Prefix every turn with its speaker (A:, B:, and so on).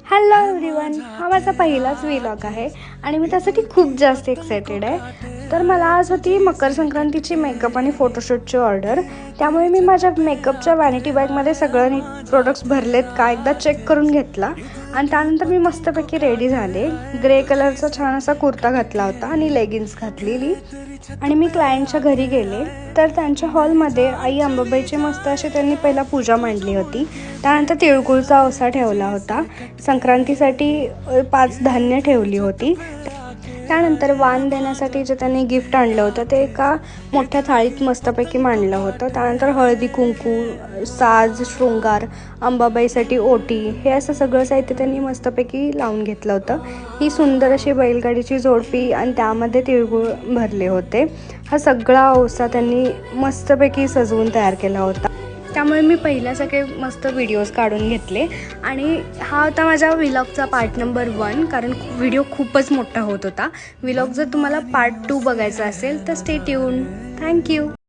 A: Hello everyone, हा माझा पहिलाच व्लॉग आहे आणि मी त्यासाठी खूप जास्त एक्सायटेड आहे. तर मला आज होती मकर संक्रांतीची मेकअप आणि फोटोशूटची ऑर्डर. त्यामुळे मी माझ्या मेकअपच्या वॅनिटी बॅगमध्ये सगळं प्रोडक्ट्स भरलेत का एकदा चेक करून घेतला आणि त्यानंतर मी मस्तपैकी रेडी झाले. ग्रे कलरचा छान असा कुर्ता घातला होता आणि लेगिन्स घातलेली आणि मी क्लायंटच्या घरी गेले. तर त्यांच्या हॉलमध्ये आई अंबाबाईची मस्त अशी त्यांनी पहिला पूजा मांडली होती. त्यानंतर तिळगुळचा ओसा ठेवला होता. संक्रांतीसाठी 5 धान्य ठेवली होती. त्यानंतर वाण देण्यासाठी जे त्यांनी गिफ्ट आणलं होतं ते एका मोठ्या थाळीत मस्तपैकी मांडलं होतं. त्यानंतर हळदी कुंकू, साज, शृंगार, अंबाबाईसाठी ओटी, हे असं सगळं साहित्य त्यांनी मस्तपैकी लावून घेतलं होतं. ही सुंदर अशी बैलगाडीची जोडपी आणि त्यामध्ये तिळगुळ भरले होते. हा सगळा ओसा त्यांनी मस्तपैकी सजवून तयार केला होता. त्यामुळे मी पहिल्या सगळे मस्त व्हिडिओज काढून घेतले आणि हा होता माझ्या व्लॉगचा पार्ट नंबर 1. कारण व्हिडिओ खूपच मोठा होत होता. व्लॉग जर तुम्हाला पार्ट 2 बघायचा असेल तर स्टे ट्यून. थँक्यू.